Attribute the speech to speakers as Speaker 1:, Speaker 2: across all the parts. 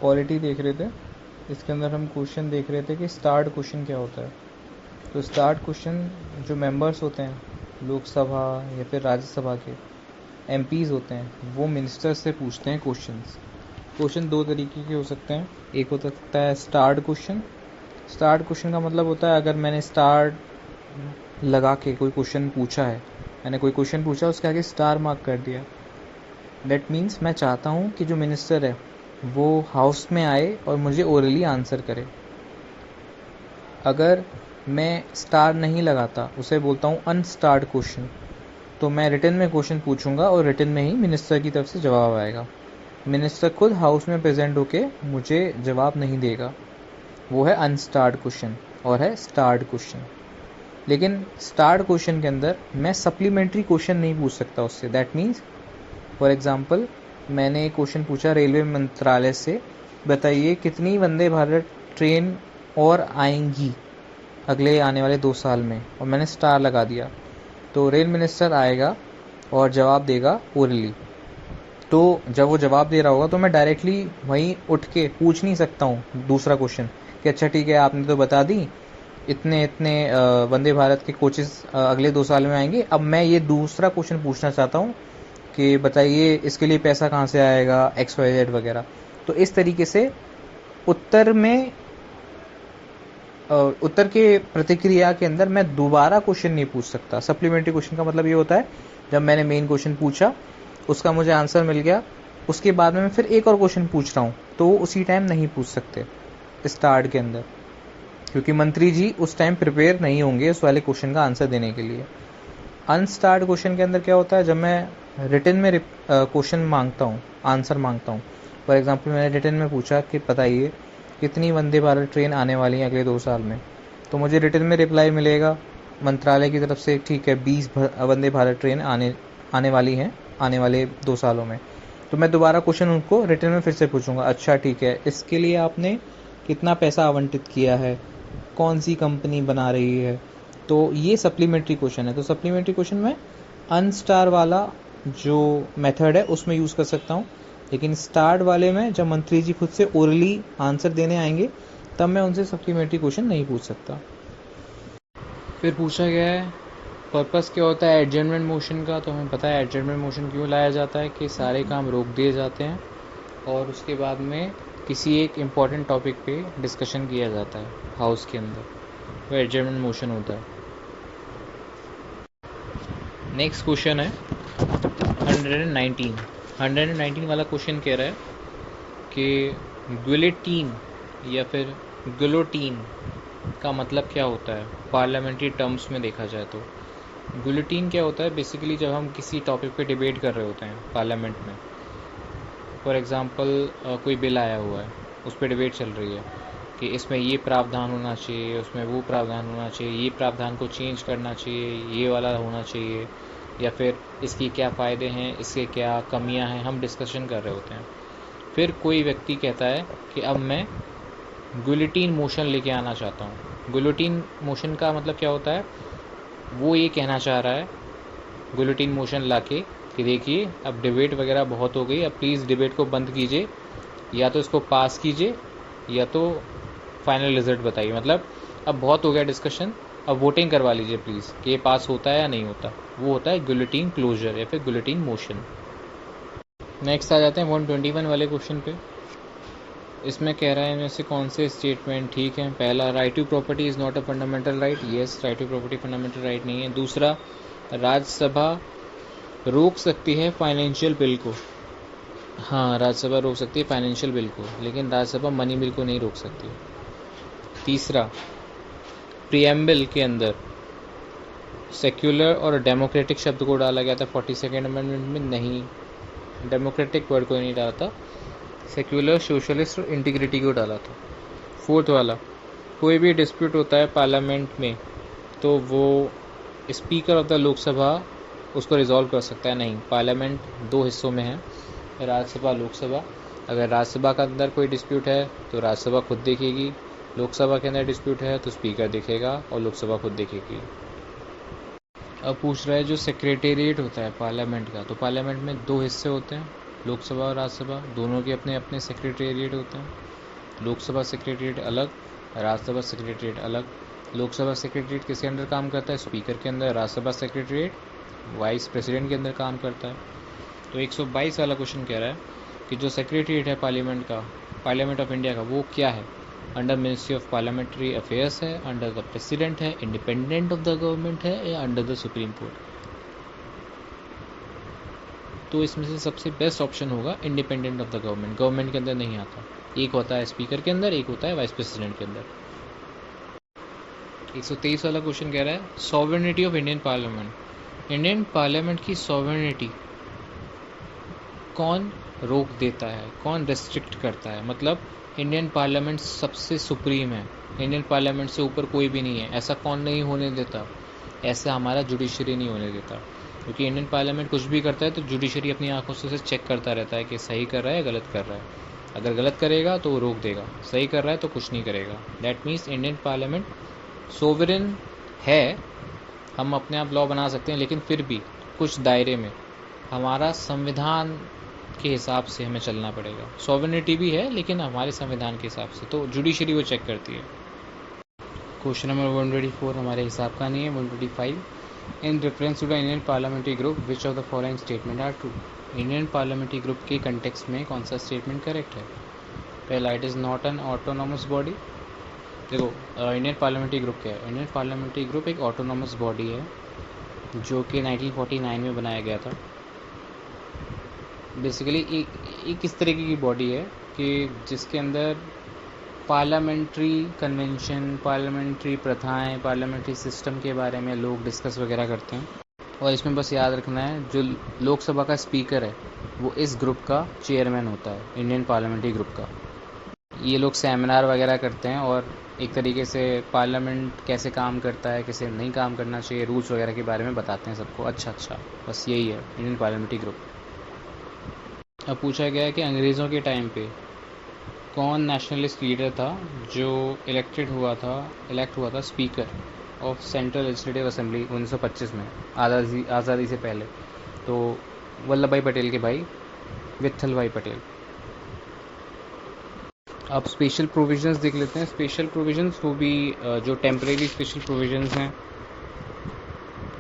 Speaker 1: Polity देख रहे थे, इसके अंदर हम क्वेश्चन देख रहे थे कि स्टार्ट क्वेश्चन क्या होता है। तो स्टार्ट क्वेश्चन जो मेंबर्स होते हैं लोकसभा या फिर राज्यसभा के एमपीज़ होते हैं, वो मिनिस्टर से पूछते हैं क्वेश्चंस। क्वेश्चन दो तरीके के हो सकते हैं। एक हो सकता है स्टार्ट क्वेश्चन। स्टार्ट क्वेश्चन का मतलब होता है अगर मैंने स्टार्ट लगा के कोई क्वेश्चन पूछा है, मैंने कोई क्वेश्चन पूछा उसके आगे स्टार मार्क कर दिया, दैट मीन्स मैं चाहता हूँ कि जो मिनिस्टर है वो हाउस में आए और मुझे ओरली आंसर करे। अगर मैं स्टार नहीं लगाता, उसे बोलता हूँ अनस्टार्ड क्वेश्चन, तो मैं रिटन में क्वेश्चन पूछूंगा और रिटन में ही मिनिस्टर की तरफ से जवाब आएगा। मिनिस्टर खुद हाउस में प्रेजेंट होके मुझे जवाब नहीं देगा, वो है अनस्टार्ड क्वेश्चन और है स्टार्ड क्वेश्चन। लेकिन स्टार्ड क्वेश्चन के अंदर मैं सप्लीमेंट्री क्वेश्चन नहीं पूछ सकता उससे। दैट मीन्स फॉर एग्जांपल मैंने एक क्वेश्चन पूछा रेलवे मंत्रालय से, बताइए कितनी वंदे भारत ट्रेन और आएंगी अगले आने वाले 2 साल में, और मैंने स्टार लगा दिया, तो रेल मिनिस्टर आएगा और जवाब देगा ओरली। तो जब वो जवाब दे रहा होगा तो मैं डायरेक्टली वहीं उठ के पूछ नहीं सकता हूँ दूसरा क्वेश्चन कि अच्छा ठीक है आपने तो बता दी इतने इतने वंदे भारत के कोचेस अगले 2 साल में आएंगे, अब मैं ये दूसरा क्वेश्चन पूछना चाहता हूँ कि बताइए इसके लिए पैसा कहाँ से आएगा, XYZ वगैरह। तो इस तरीके से उत्तर में उत्तर के प्रतिक्रिया के अंदर मैं दोबारा क्वेश्चन नहीं पूछ सकता। सप्लीमेंट्री क्वेश्चन का मतलब ये होता है जब मैंने मेन क्वेश्चन पूछा, उसका मुझे आंसर मिल गया, उसके बाद में मैं फिर एक और क्वेश्चन पूछ रहा हूँ, तो वो उसी टाइम नहीं पूछ सकते स्टार्ट के अंदर, क्योंकि मंत्री जी उस टाइम प्रिपेयर नहीं होंगे उस वाले क्वेश्चन का आंसर देने के लिए। अनस्टार्ट क्वेश्चन के अंदर क्या होता है, जब मैं रिटन में क्वेश्चन मांगता हूँ, आंसर मांगता हूँ। फॉर एग्जांपल मैंने रिटन में पूछा कि बताइए कितनी वंदे भारत ट्रेन आने वाली हैं अगले 2 साल में, तो मुझे रिटन में रिप्लाई मिलेगा मंत्रालय की तरफ से, ठीक है 20 वंदे भारत ट्रेन आने वाली हैं आने वाले 2 सालों में। तो मैं दोबारा क्वेश्चन उनको रिटन में फिर से पूछूंगा, अच्छा ठीक है इसके लिए आपने कितना पैसा आवंटित किया है, कौन सी कंपनी बना रही है। तो ये सप्लीमेंट्री क्वेश्चन है। तो सप्लीमेंट्री क्वेश्चन में अनस्टार वाला जो मेथड है उसमें यूज़ कर सकता हूँ, लेकिन स्टार्ट वाले में जब मंत्री जी खुद से ओरली आंसर देने आएंगे तब मैं उनसे सप्लीमेंट्री क्वेश्चन नहीं पूछ सकता। फिर पूछा गया है पर्पस क्या होता है एडजर्नमेंट मोशन का। तो हमें पता है एडजर्नमेंट मोशन क्यों लाया जाता है, कि सारे काम रोक दिए जाते हैं और उसके बाद में किसी एक इम्पॉर्टेंट टॉपिक पे डिस्कशन किया जाता है हाउस के अंदर, वो एडजर्नमेंट मोशन होता है। नेक्स्ट क्वेश्चन है 119 वाला क्वेश्चन कह रहा है कि गिलोटीन या फिर गिलोटीन का मतलब क्या होता है पार्लियामेंट्री टर्म्स में देखा जाए तो। गिलोटीन क्या होता है, बेसिकली जब हम किसी टॉपिक पे डिबेट कर रहे होते हैं पार्लियामेंट में, फॉर एग्जांपल कोई बिल आया हुआ है उस पर डिबेट चल रही है कि इसमें ये प्रावधान होना चाहिए, उसमें वो प्रावधान होना चाहिए, ये प्रावधान को चेंज करना चाहिए, ये वाला होना चाहिए, या फिर इसकी क्या फ़ायदे हैं, इसके क्या कमियां हैं, हम डिस्कशन कर रहे होते हैं। फिर कोई व्यक्ति कहता है कि अब मैं गिलोटीन मोशन लेके आना चाहता हूँ। गिलोटीन मोशन का मतलब क्या होता है, वो ये कहना चाह रहा है गिलोटीन मोशन लाके कि देखिए अब डिबेट वगैरह बहुत हो गई, अब प्लीज़ डिबेट को बंद कीजिए, या तो इसको पास कीजिए या तो फाइनल रिजल्ट बताइए। मतलब अब बहुत हो गया डिस्कशन, अब वोटिंग करवा लीजिए प्लीज़ कि ये पास होता है या नहीं होता। वो होता है गिलोटीन क्लोजर या फिर गिलोटीन मोशन। नेक्स्ट आ जाते हैं 121 वाले क्वेश्चन पे। इसमें कह रहा है इनमें से कौन से स्टेटमेंट ठीक है। पहला, right to property is not a fundamental right. Yes, right to property fundamental right नहीं है। दूसरा, राज्यसभा रोक सकती है फाइनेंशियल बिल को। हाँ, राज्यसभा रोक सकती है फाइनेंशियल बिल को, लेकिन राज्यसभा मनी बिल को नहीं रोक सकती। तीसरा, प्रीएम्बल के अंदर सेक्युलर और डेमोक्रेटिक शब्द को डाला गया था 42nd अमेंडमेंट में। नहीं, डेमोक्रेटिक वर्ड को नहीं डाला था, सेक्युलर, सोशलिस्ट और इंटीग्रिटी को डाला था। फोर्थ वाला, कोई भी डिस्प्यूट होता है पार्लियामेंट में तो वो स्पीकर ऑफ द लोकसभा उसको रिजॉल्व कर सकता है। नहीं, पार्लियामेंट 2 हिस्सों में है, राज्यसभा, लोकसभा। अगर राज्यसभा के अंदर कोई डिस्प्यूट है तो राज्यसभा खुद देखेगी, लोकसभा के अंदर डिस्प्यूट है तो स्पीकर देखेगा और लोकसभा खुद देखेगी। अब पूछ रहा है जो सेक्रेटेरिएट होता है पार्लियामेंट का, तो पार्लियामेंट में 2 हिस्से होते हैं, लोकसभा और राज्यसभा दोनों के अपने अपने सेक्रेटेरिएट होते हैं। लोकसभा सेक्रेटेरिएट अलग, राज्यसभा सेक्रेटेरिएट अलग। लोकसभा सेक्रेटेरिएट किसके अंदर काम करता है? स्पीकर के अंदर। राज्यसभा सेक्रेटेरिएट वाइस प्रेसिडेंट के अंदर काम करता है। तो 122 वाला क्वेश्चन कह रहा है कि जो सेक्रेटेरिएट है पार्लियामेंट का, पार्लियामेंट ऑफ इंडिया का, वो क्या है? Under ministry of parliamentary affairs है, अंडर द प्रेसिडेंट है, इंडिपेंडेंट ऑफ द गवर्नमेंट है, या अंडर द सुप्रीम कोर्ट? तो इसमें से सबसे बेस्ट ऑप्शन होगा independent of the government. Government के अंदर नहीं आता। एक होता है स्पीकर के अंदर, एक होता है वाइस प्रेसिडेंट के अंदर। 123 वाला क्वेश्चन कह रहा है sovereignty of Indian parliament. Indian parliament की सॉवरेनिटी कौन रोक देता है, कौन रेस्ट्रिक्ट करता है? मतलब इंडियन पार्लियामेंट सबसे सुप्रीम है, इंडियन पार्लियामेंट से ऊपर कोई भी नहीं है, ऐसा कौन नहीं होने देता? ऐसा हमारा जुडिशरी नहीं होने देता, क्योंकि इंडियन पार्लियामेंट कुछ भी करता है तो जुडिशरी अपनी आंखों से उसे चेक करता रहता है कि सही कर रहा है या गलत कर रहा है। अगर गलत करेगा तो वो रोक देगा, सही कर रहा है तो कुछ नहीं करेगा। That means Indian parliament sovereign है। हम अपने आप लॉ बना सकते हैं, लेकिन फिर भी कुछ दायरे में हमारा संविधान के हिसाब से हमें चलना पड़ेगा। सॉवरेनिटी भी है लेकिन हमारे संविधान के हिसाब से, तो जुडिशरी वो चेक करती है। क्वेश्चन नंबर 124 हमारे हिसाब का नहीं है। 125 in reference to the Indian parliamentary group which of the following statement are true? Indian parliamentary group के कंटेक्स्ट में कौन सा स्टेटमेंट करेक्ट है? पहला, it is not an autonomous body. देखो, इंडियन पार्लियामेंट्री ग्रुप क्या है? इंडियन पार्लियामेंट्री ग्रुप एक ऑटोनॉमस बॉडी है जो कि 1949 में बनाया गया था। बेसिकली एक इस तरीके की बॉडी है कि जिसके अंदर पार्लियामेंट्री कन्वेंशन, पार्लियामेंट्री प्रथाएं, पार्लियामेंट्री सिस्टम के बारे में लोग डिस्कस वगैरह करते हैं। और इसमें बस याद रखना है, जो लोकसभा का स्पीकर है वो इस ग्रुप का चेयरमैन होता है, इंडियन पार्लियामेंट्री ग्रुप का। ये लोग सेमिनार वगैरह करते हैं और एक तरीके से पार्लियामेंट कैसे काम करता है, कैसे नहीं काम करना चाहिए, रूल्स वगैरह के बारे में बताते हैं सबको। अच्छा, बस यही है इंडियन पार्लियामेंट्री ग्रुप। अब पूछा गया है कि अंग्रेज़ों के टाइम पे कौन नेशनलिस्ट लीडर था जो इलेक्ट हुआ था speaker of central legislative assembly 1925 में, आज़ादी से पहले? तो वल्लभ भाई पटेल के भाई विट्ठल भाई पटेल। अब स्पेशल प्रोविजंस देख लेते हैं। स्पेशल प्रोविजंस वो भी जो टेम्परेरी स्पेशल प्रोविजंस हैं।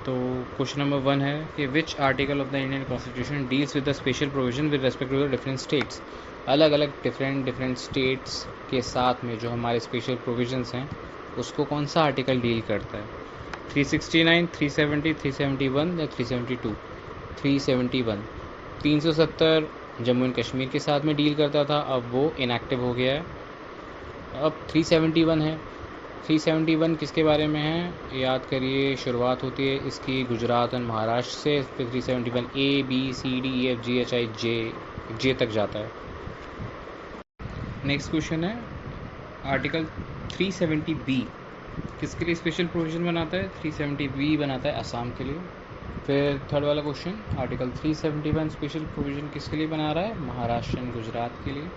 Speaker 1: तो क्वेश्चन नंबर 1 है कि which article of the Indian constitution deals with the special provision with respect to the different states? अलग अलग डिफरेंट स्टेट्स के साथ में जो हमारे स्पेशल प्रोविजंस हैं उसको कौन सा आर्टिकल डील करता है? 369, 370, 371 या 372? 371। 370 जम्मू एंड कश्मीर के साथ में डील करता था, अब वो इनएक्टिव हो गया है। अब 371 है। 371 किसके बारे में है? याद करिए, शुरुआत होती है इसकी गुजरात और महाराष्ट्र से, फिर 371 A B C D E F G H I J तक जाता है। नेक्स्ट क्वेश्चन है आर्टिकल 370B किसके लिए स्पेशल प्रोविजन बनाता है? 370B बनाता है असम के लिए। फिर थर्ड वाला क्वेश्चन, आर्टिकल 371 स्पेशल प्रोविजन किसके लिए बना रहा है? महाराष्ट्र एंड गुजरात के लिए।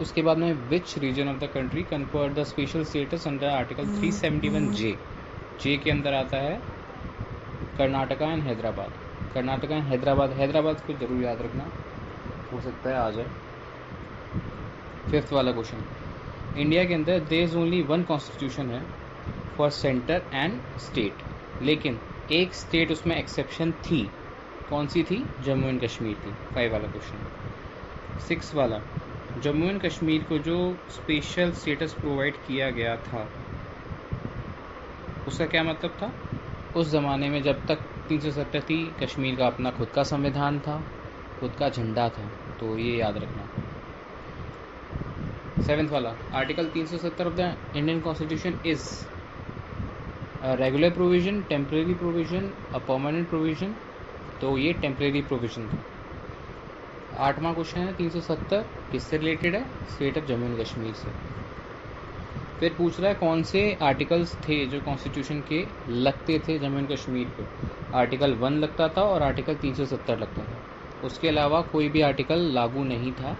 Speaker 1: उसके बाद में which region of the country conferred the special status under article 371 जे के अंदर आता है कर्नाटका एंड हैदराबाद। कर्नाटका एंड हैदराबाद को जरूर याद रखना, हो सकता है आ जाए। फिफ्थ वाला क्वेश्चन, इंडिया के अंदर there is only one constitution है फॉर सेंटर एंड स्टेट, लेकिन एक स्टेट उसमें एक्सेप्शन थी। कौन सी थी? जम्मू एंड कश्मीर थी। 5 वाला क्वेश्चन। 6 वाला, जम्मू एंड कश्मीर को जो स्पेशल स्टेटस प्रोवाइड किया गया था उसका क्या मतलब था? उस ज़माने में जब तक 370 थी, कश्मीर का अपना खुद का संविधान था, खुद का झंडा था। तो ये याद रखना। 7th वाला, article 370 of the Indian constitution is regular provision, temporary provision, a permanent provision? तो ये टेम्परेरी प्रोविजन था। 8वां क्वेश्चन है 370 किससे रिलेटेड है? State of Jammu and Kashmir से। फिर पूछ रहा है कौन से आर्टिकल्स थे जो कॉन्स्टिट्यूशन के लगते थे जम्मू एंड कश्मीर पे? आर्टिकल 1 लगता था और आर्टिकल 370 लगता था। उसके अलावा कोई भी आर्टिकल लागू नहीं था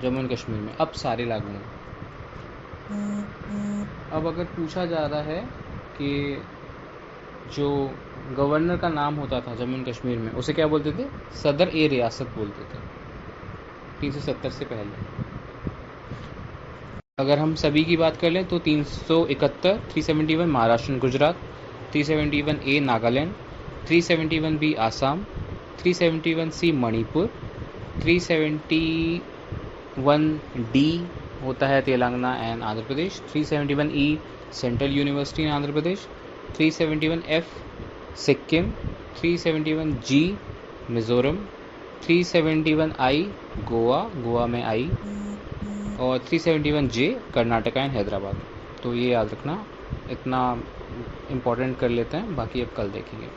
Speaker 1: जम्मू एंड कश्मीर में, अब सारे लागू हैं। अब अगर पूछा जा रहा है कि जो गवर्नर का नाम होता था जम्मू एंड कश्मीर में, उसे क्या बोलते थे? सदर ए रियासत बोलते थे 370 से पहले। अगर हम सभी की बात कर लें तो 371 371 Maharashtra and Gujarat, 371 A Nagaland, 371 B Assam, 371 C Manipur, 371 D होता है Telangana and Andhra Pradesh, 371 E central university in Andhra Pradesh, 371 F Sikkim, 371 G Mizoram, 371 I Goa में आई, और 371 जे कर्नाटका एंड हैदराबाद। तो ये याद रखना, इतना इम्पोर्टेंट कर लेते हैं, बाकी अब कल देखेंगे।